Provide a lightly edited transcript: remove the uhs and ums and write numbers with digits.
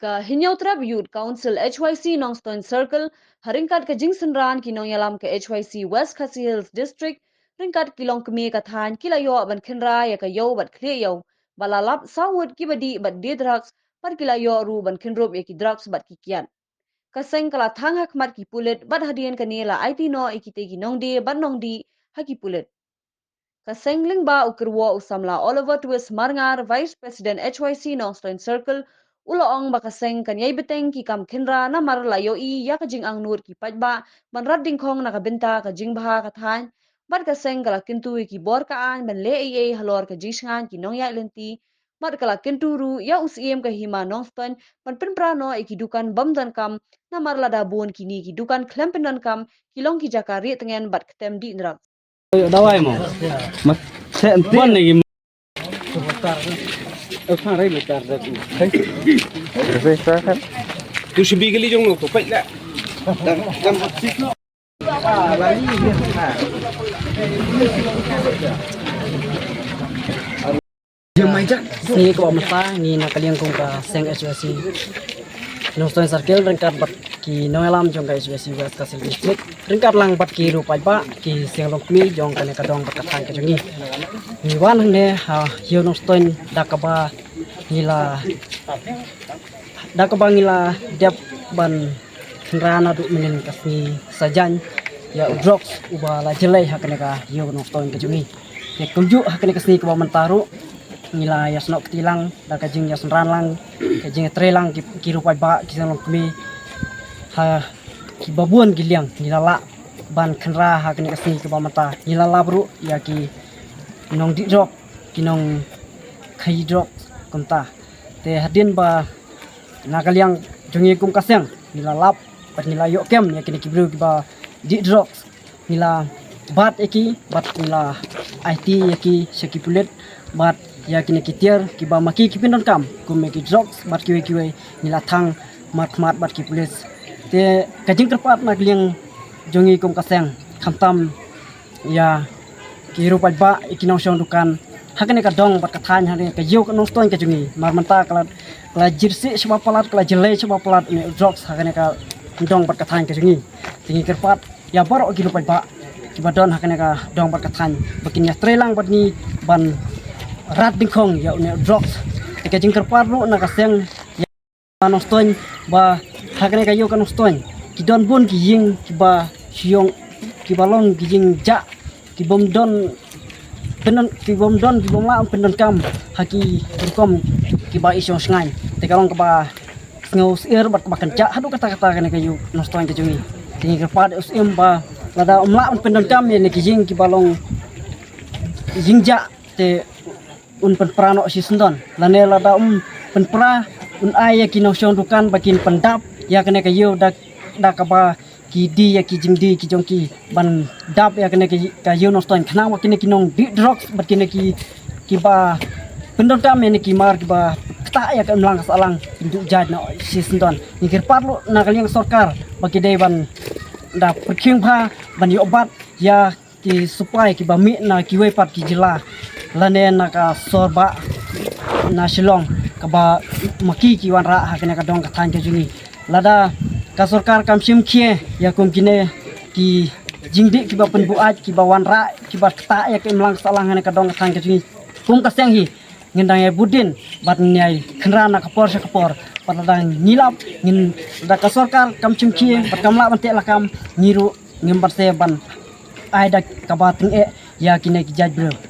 Ka Hinyautra Youth Council HYC Nongstoin Circle haringkat ke Jingsenran ki nongyalam ke HYC West Khasi Hills District ringkat kilong kemi kathan kilayo ban khenra ya ka yo bat khre yo balalap sawut ki badi bat de drugs par kilayo ru ban khenrop ya ki drugs bat kikian kaseng kala thang hak mat ki pulet bat hadien kanela IT no ikite ki nongde bat nongdi haki pulet kaseng lingba ukirwo usamla Oliver Twist Marngar Vice President HYC Nongstoin Circle uloong bakaseng kanyay beteng ki kam khenra na mar layo I ya kajing ang nur ki pajba ban rat dingkhong nakabenta kajing baha kathan bat kaseng kala kintu ki bor kaan ban le AA halor ka jisngan ki nongya lenti bat kala kintu ru ya usiem ka hima Nongstoin ban penprano iki dukan bamdan kam na mar lada bon kini ki dukan klempendan kam kilong ki jakari tengen bat ketem di nrak Dawai mo. Mas buwan lagi. Rai betar dah tu. Tu si bigali jong tu pai lah. Ni ko masa ni nakaliang kong ka seng HYC Nongstoin Circle ringkat bat ki noelam jong ka HYC West Khasi District ringkat lang bat ki rupai ba ki seng lokmi jong ka kadong bat katang ka jongi ni wan ne ha yo Nongstoin dakaba ngila dep ban rana du menen kasni sajan ya drugs uba la jelai hakane ka yo Nongstoin ka jongi ya kumju hakane kasni ka mentaru ngila yasno ketilang da kajing yasan ranlang kajing trelang ki rupai ba ki sanong kami ha ki babuan giliang ngila ban khenra ha kene kasni ke bamata ngila bru ya ki nong di drop ki nong khai drop konta te hadin ba nakaliang jongi kum kasyang ngila lap pat ngila yo kem ya kini ki bru ki ba di drop ngila bat eki bat ngila IT yaki shaki pulet bat ya kini kitiar kiba maki kipindon kam kume ki drugs bat kiwe nila thang mat bat ki police te kajing kerpat nak liang jongi kum kaseng khamtam ya ki rupat ba ikinong syong dukan hakane ka dong bat kathan hane ka yo ka Nongstoin ka jongi marmanta kala jirsi sebab palat kala jelai sebab palat ni drugs hakane ka dong bat kathan ka jongi tingi kerpat ya baro ki rupat ba kiba don hakane ka dong bat kathan bakin ya trelang bat ni ban rat dingkhong ya une drugs te kajing kerpat ru na kaseng ya Nongstoin ba hakane kayo ka Nongstoin ki don bun ki ying ki ba siong ki balong ki jing ja ki bom don la pendon kam haki kom ki ba isyong sngai te kalong ka ba ngaus ir bat ba kenca hadu kata-kata kane kayo Nongstoin ka jungi tingi kerpat usim ba lada umla pendon kam ya ne ki jing ki balong jing ja te un penprano si sendon lane lada penpra un ay ki nosyong dukan bakin pendap ya kene kayo da kaba ki di ya ki jingdi ki jongki ban dap ya kene kayo Nongstoin khana wa kene ki nong di drugs bakin ki ba pendon kam ne ki mar ki ba kta ya kan lang salang induk jaj no si sendon ni kerpat lu na kaliang sarkar bagi dei ban da perking pha ban yo obat ya ki supply ki ba mi na ki we pat ki jila lane naka sorba na silong kaba maki ki wanra hakene ka dong kathan ke jungi lada ka sarkar kam sim khie ya kum kine ki jingdi ki ba penbuat ki ba wanra ki ba kta ya ke mlang salang hane ka dong kathan ke jungi kum kaseng hi ngendang ya budin bat nyai khenra na kapor sa kapor padang nilap ngin da ka sarkar kam sim khie bat kamla bante la kam ngiru ngimbat se ban ai da kabating ya kine ki jaj bro